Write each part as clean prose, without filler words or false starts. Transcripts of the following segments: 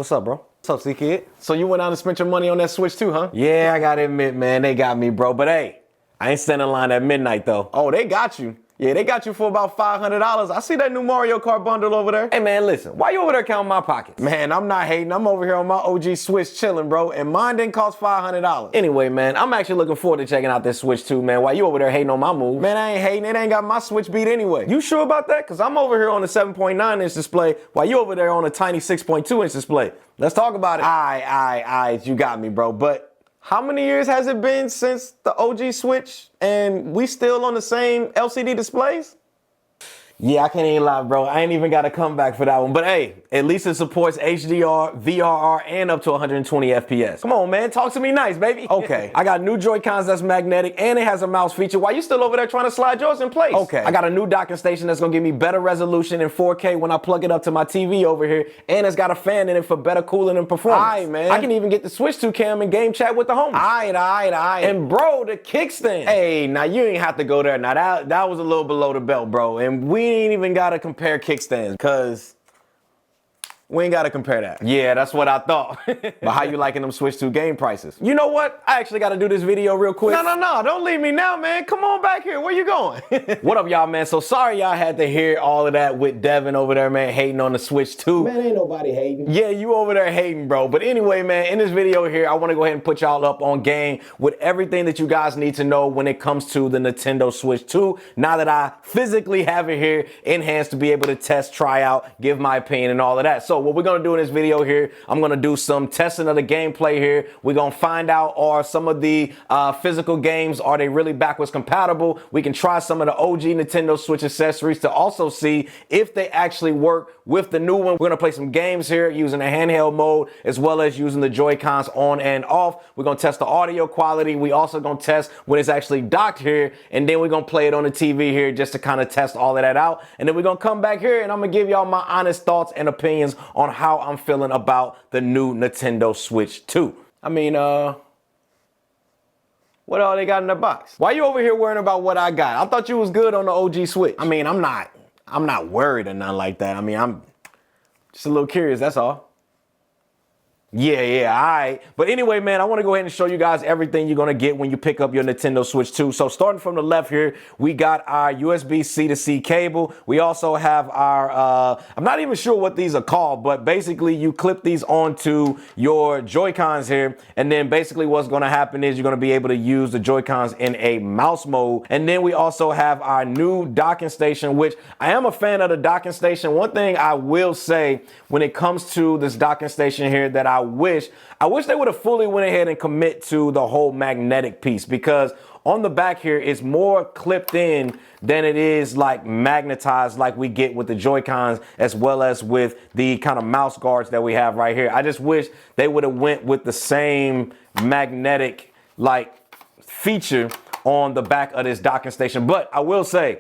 What's up, bro? What's up, CKid? So you went out and spent your money on that Switch too, huh? Yeah, I gotta admit, man, they got me, bro. But hey, I ain't standing in line at midnight, though. Oh, they got you. Yeah, they got you for about $500. I see that new Mario Kart bundle over there. Hey, man, listen, why you over there counting my pockets? Man, I'm not hating. I'm over here on my OG Switch chilling, bro, and mine didn't cost $500. Anyway, man, I'm actually looking forward to checking out this Switch too, man. Why you over there hating on my move? Man, I ain't hating. It ain't got my Switch beat anyway. You sure about that? Because I'm over here on the 7.9-inch display while you over there on a tiny 6.2-inch display. Let's talk about it. All right, you got me, bro. But how many years has it been since the OG Switch and we still on the same LCD displays? Yeah, I can't even lie, bro. I ain't even got a comeback for that one. But hey, at least it supports HDR, VRR, and up to 120 FPS. Come on, man. Talk to me nice, baby. Okay. I got new Joy-Cons that's magnetic, and it has a mouse feature. Why you still over there trying to slide yours in place? Okay. I got a new docking station that's going to give me better resolution in 4K when I plug it up to my TV over here, and it's got a fan in it for better cooling and performance. All right, man. I can even get the Switch 2 cam and game chat with the homies. All right. And bro, the kickstand. Hey, now you ain't have to go there. Now that was a little below the belt, bro. And we ain't even got to compare kickstands, because we ain't got to compare that. Yeah, that's what I thought. But how you liking them Switch 2 game prices? You know what? I actually got to do this video real quick. No, don't leave me now, man. Come on back here. Where you going? What up, y'all, man? So sorry y'all had to hear all of that with Devin over there, man, hating on the Switch 2. Man, ain't nobody hating. Yeah, you over there hating, bro. But anyway, man, in this video here, I want to go ahead and put y'all up on game with everything that you guys need to know when it comes to the Nintendo Switch 2. Now that I physically have it here in hands to be able to test, try out, give my opinion and all of that. So what we're going to do in this video here, I'm going to do some testing of the gameplay here. We're going to find out, are some of the physical games, are they really backwards compatible? We can try some of the OG Nintendo Switch accessories to also see if they actually work with the new one. We're going to play some games here using the handheld mode as well as using the Joy-Cons on and off. We're going to test the audio quality. We also going to test when it's actually docked here, and then we're going to play it on the TV here just to kind of test all of that out. And then we're going to come back here and I'm going to give y'all my honest thoughts and opinions on how I'm feeling about the new Nintendo Switch 2. I mean, what all they got in the box? Why you over here worrying about what I got? I thought you was good on the OG Switch. I mean, I'm not worried or nothing like that. I mean, I'm just a little curious, that's all. Yeah, all right. But anyway, man, I want to go ahead and show you guys everything you're going to get when you pick up your Nintendo Switch 2. So starting from the left here, we got our USB-C to C cable. We also have our, I'm not even sure what these are called, but basically you clip these onto your Joy-Cons here. And then basically what's going to happen is you're going to be able to use the Joy-Cons in a mouse mode. And then we also have our new docking station, which I am a fan of the docking station. One thing I will say when it comes to this docking station here that I wish they would have fully went ahead and commit to the whole magnetic piece, because on the back here it's more clipped in than it is like magnetized like we get with the Joy-Cons as well as with the kind of mouse guards that we have right here. I just wish they would have went with the same magnetic like feature on the back of this docking station. But I will say,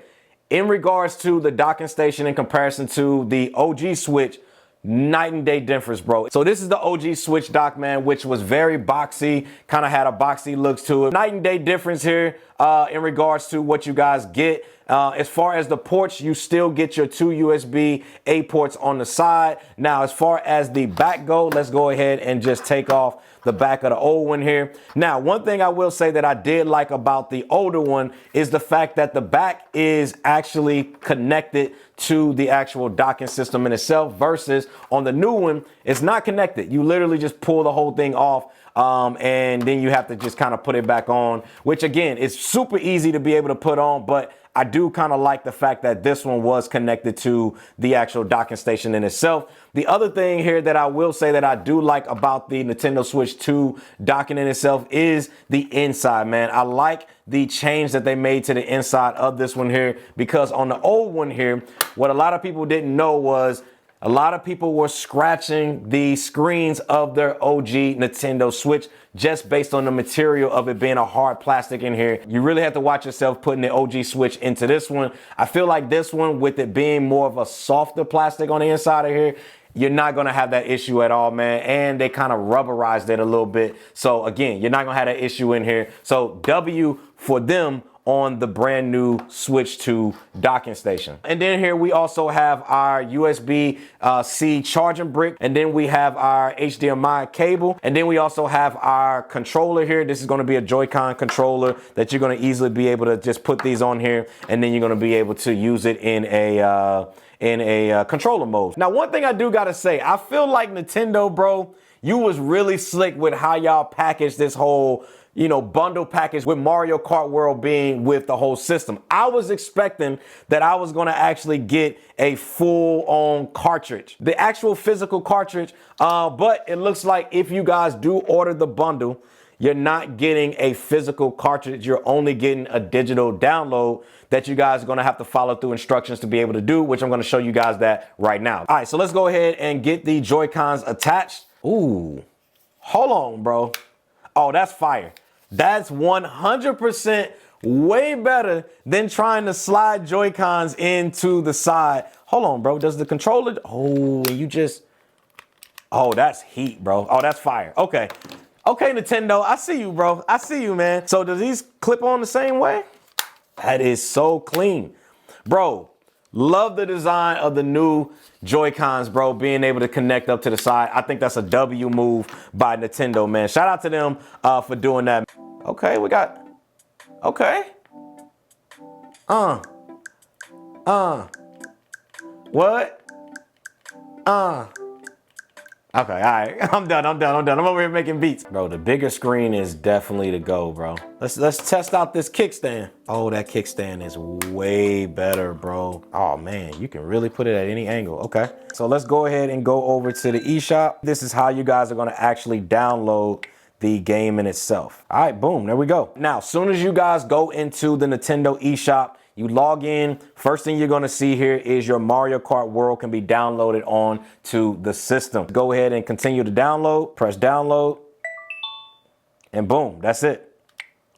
in regards to the docking station in comparison to the OG Switch, night and day difference, bro. So this is the OG Switch dock, man, which was very boxy, kind of had a boxy looks to it. Night and day difference here in regards to what you guys get. As far as the ports, you still get your 2 USB-A ports on the side. Now, as far as the back go, let's go ahead and just take off the back of the old one here. Now, one thing I will say that I did like about the older one is the fact that the back is actually connected to the actual docking system in itself, versus on the new one, it's not connected. You literally just pull the whole thing off. And then you have to just kind of put it back on, which again, is super easy to be able to put on, but I do kind of like the fact that this one was connected to the actual docking station in itself. The other thing here that I will say that I do like about the Nintendo Switch 2 docking in itself is the inside, man. I like the change that they made to the inside of this one here, because on the old one here, what a lot of people didn't know was a lot of people were scratching the screens of their OG Nintendo Switch just based on the material of it being a hard plastic in here. You really have to watch yourself putting the OG Switch into this one. I feel like this one, with it being more of a softer plastic on the inside of here, you're not going to have that issue at all, man. And they kind of rubberized it a little bit. So again, you're not going to have that issue in here. So W for them on the brand new Switch 2 docking station. And then here we also have our USB-C charging brick. And then we have our HDMI cable. And then we also have our controller here. This is going to be a Joy-Con controller that you're going to easily be able to just put these on here. And then you're going to be able to use it in a controller mode. Now, one thing I do got to say, I feel like Nintendo, bro, you was really slick with how y'all packaged this whole bundle package with Mario Kart World being with the whole system. I was expecting that I was going to actually get a full-on cartridge, the actual physical cartridge. But it looks like if you guys do order the bundle, you're not getting a physical cartridge. You're only getting a digital download that you guys are going to have to follow through instructions to be able to do, which I'm going to show you guys that right now. All right, so let's go ahead and get the Joy-Cons attached. Ooh, hold on, bro. Oh, that's fire. That's 100% way better than trying to slide Joy-Cons into the side. Hold on, bro. Does the controller... Oh, you just... Oh, that's heat, bro. Oh, that's fire. Okay. Okay, Nintendo. I see you, bro. I see you, man. So does these clip on the same way? That is so clean. Bro, love the design of the new Joy-Cons, bro, being able to connect up to the side. I think that's a W move by Nintendo, man. Shout out to them for doing that. Okay, we got, okay. What? Okay, all right. I'm done. I'm over here making beats. Bro, the bigger screen is definitely the go, bro. Let's test out this kickstand. Oh, that kickstand is way better, bro. Oh man, you can really put it at any angle. Okay. So let's go ahead and go over to the eShop. This is how you guys are gonna actually download the game in itself. All right, boom, there we go. Now, as soon as you guys go into the Nintendo eShop, you log in, first thing you're gonna see here is your Mario Kart World can be downloaded on to the system. Go ahead and continue to download, press download, and boom, that's it.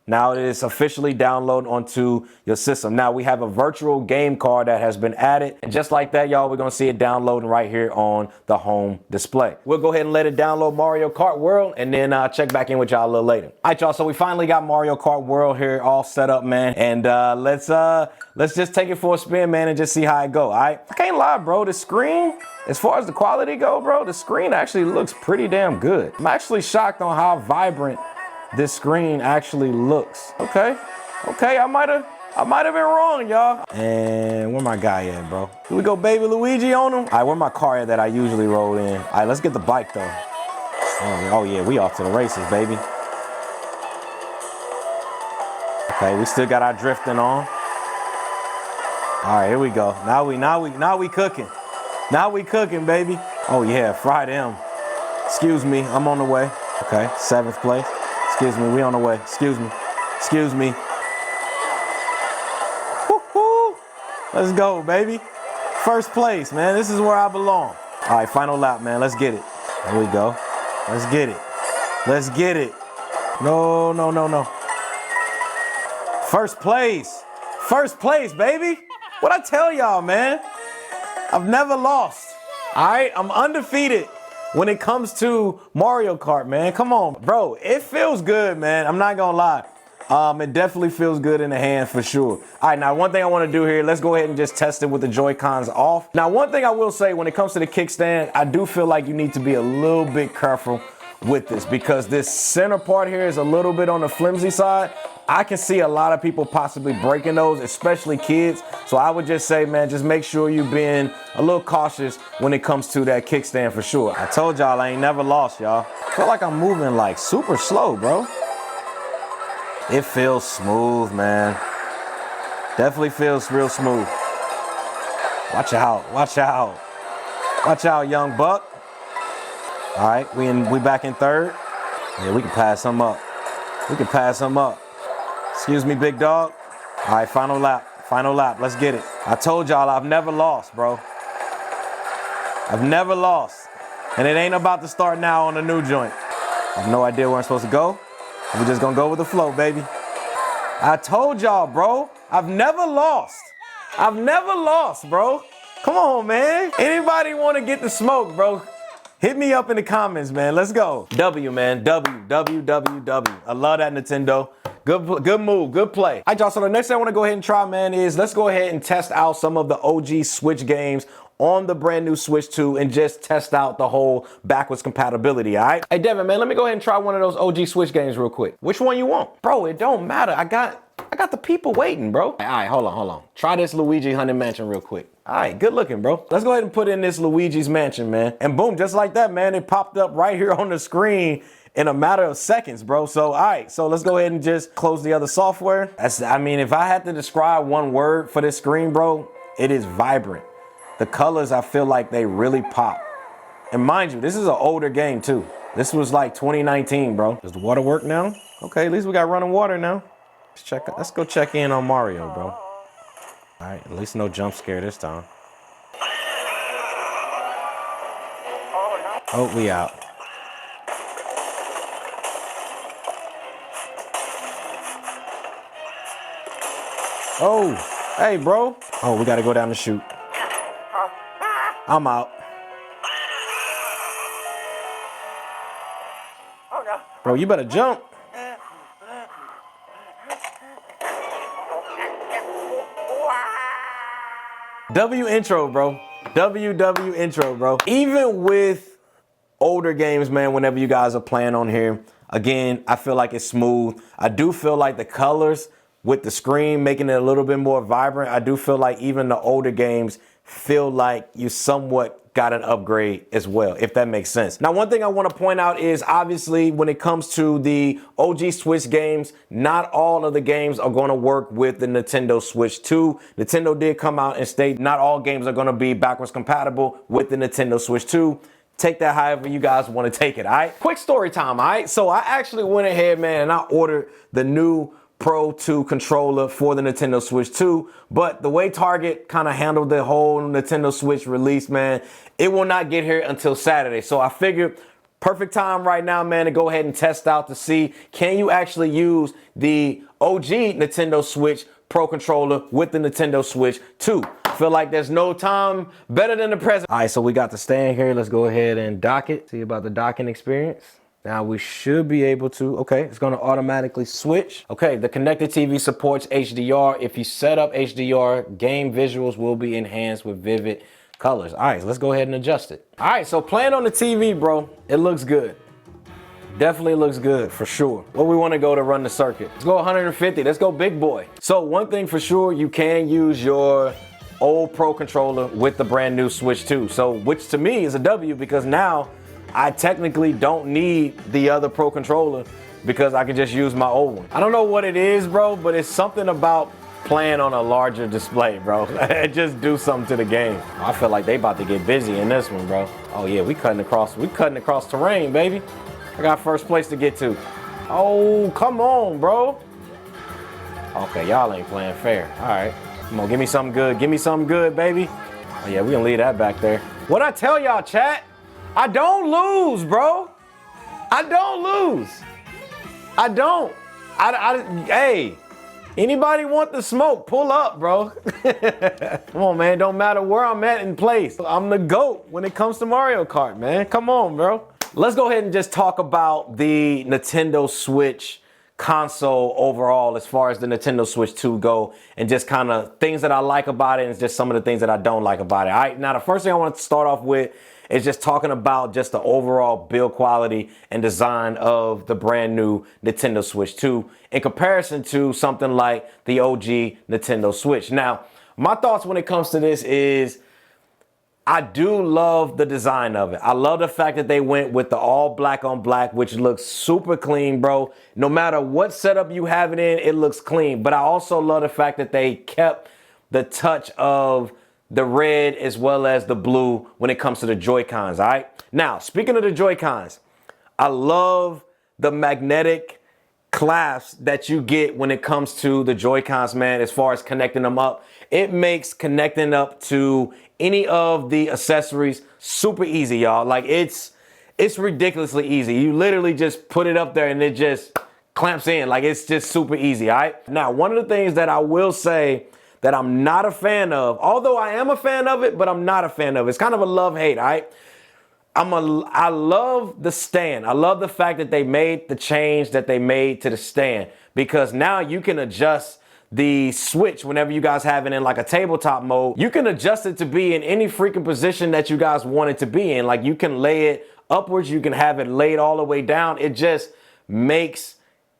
Now it is officially downloaded onto your system. Now we have a virtual game card that has been added. And just like that, y'all, we're gonna see it downloading right here on the home display. We'll go ahead and let it download Mario Kart World and then check back in with y'all a little later. All right, y'all, so we finally got Mario Kart World here all set up, man. And let's just take it for a spin, man, and just see how it go, all right? I can't lie, bro, the screen, as far as the quality go, bro, the screen actually looks pretty damn good. I'm actually shocked on how vibrant this screen actually looks. Okay, I might have been wrong, y'all. And where my guy at, bro? Here we go, baby Luigi on him. All right, where my car at that I usually roll in? All right, let's get the bike though. Oh yeah, we off to the races, baby. Okay, we still got our drifting on. All right, here we go. Now we cooking. Now we cooking, baby. Oh yeah, fry them. Excuse me, I'm on the way. Okay, 7th place. Excuse me, we on the way. Excuse me. Woo-hoo. Let's go, baby. First place, man. This is where I belong. All right, final lap, man. Let's get it. There we go. Let's get it. No. First place, baby. What I tell y'all, man? I've never lost. All right, I'm undefeated when it comes to Mario Kart, man. Come on, bro. It feels good, man. I'm not gonna lie. It definitely feels good in the hand for sure. All right, now one thing I want to do here, let's go ahead and just test it with the Joy-Cons off. Now, one thing I will say when it comes to the kickstand, I do feel like you need to be a little bit careful with this because this center part here is a little bit on the flimsy side. I can see a lot of people possibly breaking those, especially kids. So I would just say, man, just make sure you're being a little cautious when it comes to that kickstand for sure. I told y'all I ain't never lost, y'all. I feel like I'm moving like super slow, bro. It feels smooth, man. Definitely feels real smooth. Watch out. Watch out, young buck. All right, we back in 3rd. Yeah, we can pass him up. Excuse me, big dog. All right, final lap. Let's get it. I told y'all I've never lost, bro. I've never lost. And it ain't about to start now on the new joint. I have no idea where I'm supposed to go. We're just gonna go with the flow, baby. I told y'all, bro. I've never lost, bro. Come on, man. Anybody want to get the smoke, bro? Hit me up in the comments, man. Let's go. W, man. W. I love that, Nintendo. Good move. Good play. All right, y'all. So the next thing I want to go ahead and try, man, is let's go ahead and test out some of the OG Switch games on the brand new Switch 2 and just test out the whole backwards compatibility, all right? Hey, Devin, man, let me go ahead and try one of those OG Switch games real quick. Which one you want? Bro, it don't matter. I got the people waiting, bro. All right, hold on. Try this Luigi Haunted Mansion real quick. All right, good looking, bro. Let's go ahead and put in this Luigi's Mansion, man. And boom, just like that, man, it popped up right here on the screen in a matter of seconds, bro. So, all right, so let's go ahead and just close the other software. I mean, if I had to describe one word for this screen, bro, it is vibrant. The colors, I feel like they really pop. And mind you, this is an older game too. This was like 2019, bro. Does the water work now? Okay, at least we got running water now. Let's go check in on Mario, bro. All right, at least no jump scare this time. Oh, we out. Oh, hey, bro. Oh, we got to go down the chute. I'm out. Bro, you better jump. W intro, bro. W intro, bro. Even with older games, man, whenever you guys are playing on here, again, I feel like it's smooth. I do feel like the colors with the screen making it a little bit more vibrant. I do feel like even the older games feel like you somewhat got an upgrade as well, if that makes sense. Now, one thing I want to point out is obviously when it comes to the OG Switch games, not all of the games are going to work with the Nintendo Switch 2. Nintendo did come out and state not all games are going to be backwards compatible with the Nintendo Switch 2. Take that however you guys want to take it, all right? Quick story time, all right? So I actually went ahead, man, and I ordered the new Pro 2 controller for the Nintendo Switch 2, but the way Target kind of handled the whole Nintendo Switch release, man, it will not get here until Saturday. So I figured perfect time right now, man, to go ahead and test out to see, can you actually use the OG Nintendo Switch Pro controller with the Nintendo Switch 2? Feel like there's no time better than the present. All right, so we got the stand here. Let's go ahead and dock it. See about the docking experience. Now we should be able to, okay, it's gonna automatically switch. Okay, the connected TV supports HDR. If you set up HDR, game visuals will be enhanced with vivid colors. All right, so let's go ahead and adjust it. All right, so playing on the TV, bro, it looks good. Definitely looks good, for sure. Where we wanna go to run the circuit? Let's go 150, let's go big boy. So one thing for sure, you can use your old Pro controller with the brand new Switch 2. So, which to me is a W because now I technically don't need the other Pro controller because I can just use my old one. I don't know what it is, bro, but it's something about playing on a larger display, bro. It just do something to the game. I feel like they about to get busy in this one, bro. Oh yeah, we cutting across terrain, baby. I got first place to get to. Oh, come on, bro. Okay, y'all ain't playing fair. All right, come on, give me something good. Give me something good, baby. Oh yeah, we gonna leave that back there. What'd I tell y'all, chat? I don't lose, bro. I don't lose. I don't. Hey, anybody want the smoke? Pull up, bro. Come on, man. Don't matter where I'm at in place. I'm the GOAT when it comes to Mario Kart, man. Come on, bro. Let's go ahead and just talk about the Nintendo Switch console overall as far as the Nintendo Switch 2 go and just kind of things that I like about it and just some of the things that I don't like about it. All right, now the first thing I want to start off with is just talking about just the overall build quality and design of the brand new Nintendo Switch 2 in comparison to something like the OG Nintendo Switch. Now, my thoughts when it comes to this is I do love the design of it. I love the fact that they went with the all black on black, which looks super clean, bro. No matter what setup you have it in, it looks clean. But I also love the fact that they kept the touch of the red as well as the blue when it comes to the Joy-Cons, all right? Now, speaking of the Joy-Cons, I love the magnetic clasps that you get when it comes to the Joy-Cons, man, as far as connecting them up. It makes connecting up to any of the accessories super easy, y'all. Like, it's ridiculously easy. You literally just put it up there and it just clamps in. Like, it's just super easy, all right? Now, one of the things that I will say that I'm not a fan of, although I am a fan of it, but I'm not a fan of it. It's kind of a love-hate, all right? I love the stand. I love the fact that they made the change that they made to the stand, because now you can adjust the switch whenever you guys have it in like a tabletop mode. You can adjust it to be in any freaking position that you guys want it to be in. Like, you can lay it upwards, you can have it laid all the way down. It just makes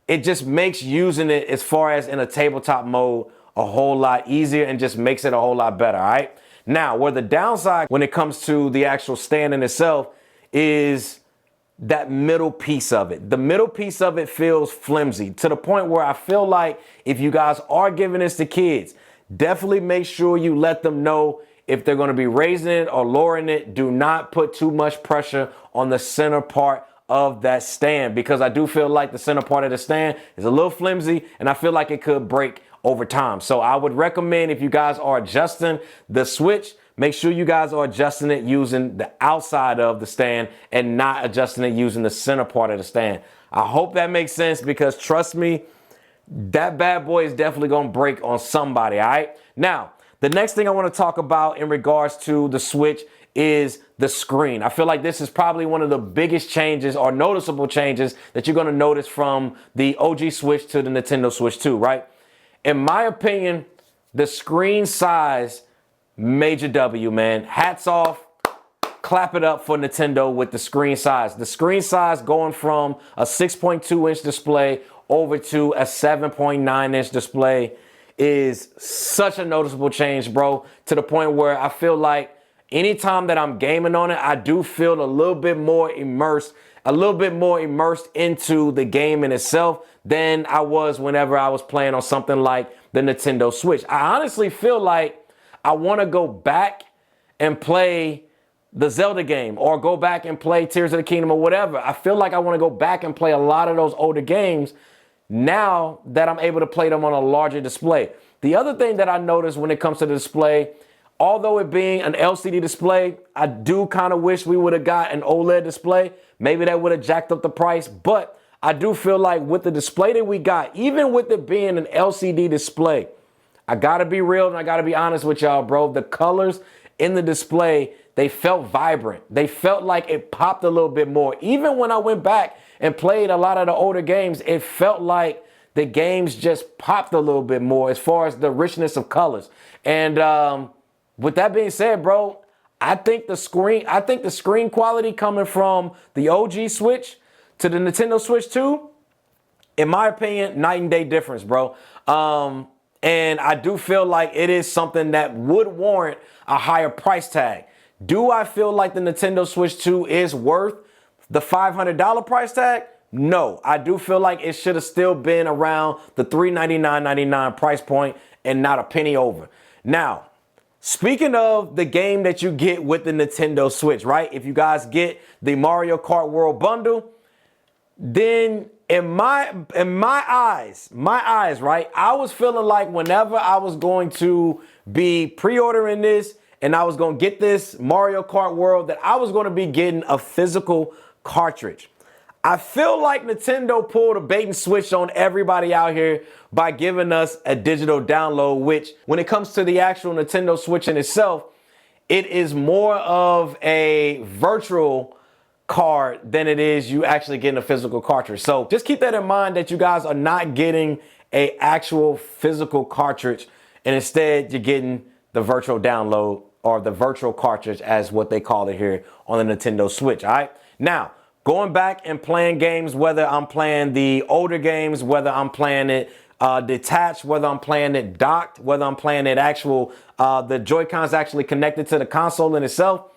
using it as far as in a tabletop mode a whole lot easier, and just makes it a whole lot better, all right? Now, where the downside when it comes to the actual stand in itself is that middle piece of it. The middle piece of it feels flimsy, to the point where I feel like if you guys are giving this to kids, definitely make sure you let them know if they're going to be raising it or lowering it. Do not put too much pressure on the center part of that stand, because I do feel like the center part of the stand is a little flimsy, and I feel like it could break over time. So I would recommend, if you guys are adjusting the switch, make sure you guys are adjusting it using the outside of the stand and not adjusting it using the center part of the stand. I hope that makes sense, because trust me, that bad boy is definitely going to break on somebody, all right? Now, the next thing I want to talk about in regards to the switch is the screen. I feel like this is probably one of the biggest changes or noticeable changes that you're going to notice from the OG Switch to the Nintendo Switch 2, right? In my opinion, the screen size, major W, man. Hats off. Clap it up for Nintendo with the screen size. The screen size going from a 6.2 inch display over to a 7.9 inch display is such a noticeable change, bro, to the point where I feel like anytime that I'm gaming on it, I do feel a little bit more immersed into the game in itself than I was whenever I was playing on something like the Nintendo Switch. I honestly feel like I want to go back and play the Zelda game, or go back and play Tears of the Kingdom or whatever. I feel like I want to go back and play a lot of those older games now that I'm able to play them on a larger display. The other thing that I noticed when it comes to the display, although it being an LCD display, I do kind of wish we would have got an OLED display. Maybe that would have jacked up the price, but I do feel like with the display that we got, even with it being an LCD display, I gotta be real and I gotta be honest with y'all, bro. The colors in the display, they felt vibrant. They felt like it popped a little bit more. Even when I went back and played a lot of the older games, it felt like the games just popped a little bit more as far as the richness of colors. And with that being said, bro, I think the screen quality coming from the OG Switch to the Nintendo Switch 2, in my opinion, night and day difference, bro. And I do feel like it is something that would warrant a higher price tag. Do I feel like the Nintendo Switch 2 is worth the $500 price tag? No, I do feel like it should have still been around the $399.99 price point and not a penny over. Now, speaking of the game that you get with the Nintendo Switch, right? If you guys get the Mario Kart World Bundle, then in my eyes, right, I was feeling like whenever I was going to be pre-ordering this and I was going to get this Mario Kart World, that I was going to be getting a physical cartridge. I feel like Nintendo pulled a bait and switch on everybody out here by giving us a digital download, which when it comes to the actual Nintendo Switch in itself, it is more of a virtual card than it is you actually getting a physical cartridge. So just keep that in mind, that you guys are not getting a actual physical cartridge, and instead you're getting the virtual download, or the virtual cartridge as what they call it here on the Nintendo Switch. All right. Now, going back and playing games, whether I'm playing the older games, whether I'm playing it detached, whether I'm playing it docked, whether I'm playing it actual, the Joy-Cons actually connected to the console in itself,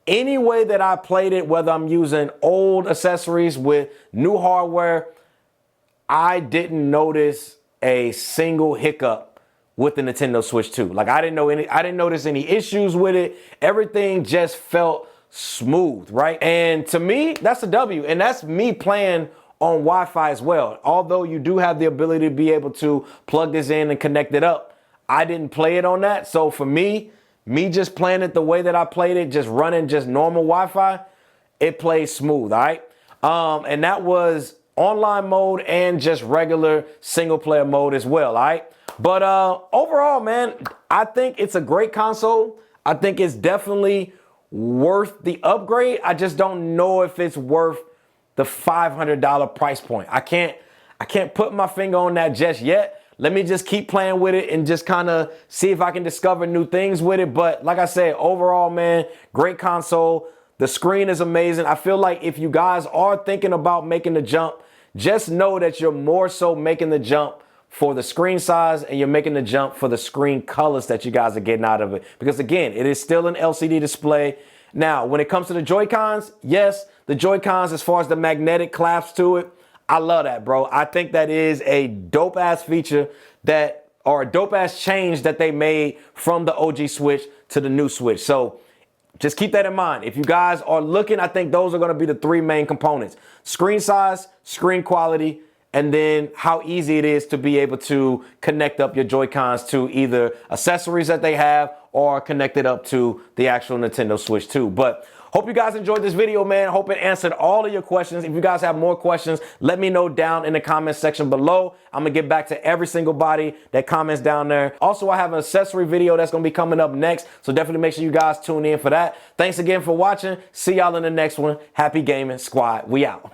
any way that I played it, whether I'm using old accessories with new hardware, I didn't notice a single hiccup with the Nintendo Switch 2. Like, I didn't notice any issues with it. Everything just felt smooth, right? And to me, that's a W. And that's me playing on Wi-Fi as well. Although you do have the ability to be able to plug this in and connect it up, I didn't play it on that. So for me just playing it the way that I played it, just running just normal Wi-Fi, it plays smooth, all right? And that was online mode and just regular single player mode as well, all right? But overall, man, I think it's a great console. I think it's definitely worth the upgrade. I just don't know if it's worth the $500 price point. I can't put my finger on that just yet. Let me just keep playing with it and just kind of see if I can discover new things with it. But like I said, overall, man, great console. The screen is amazing. I feel like if you guys are thinking about making the jump, just know that you're more so making the jump for the screen size and you're making the jump for the screen colors that you guys are getting out of it. Because again, it is still an LCD display. Now, when it comes to the Joy-Cons, yes, the Joy-Cons, as far as the magnetic clasps to it, I love that, bro. I think that is a dope ass feature or a dope ass change that they made from the OG Switch to the new Switch. So just keep that in mind. If you guys are looking, I think those are going to be the three main components: screen size, screen quality, and then how easy it is to be able to connect up your Joy-Cons to either accessories that they have or connect it up to the actual Nintendo Switch 2. But hope you guys enjoyed this video, man. Hope it answered all of your questions. If you guys have more questions, let me know down in the comment section below. I'm going to get back to every single body that comments down there. Also, I have an accessory video that's going to be coming up next, so definitely make sure you guys tune in for that. Thanks again for watching. See y'all in the next one. Happy gaming, squad. We out.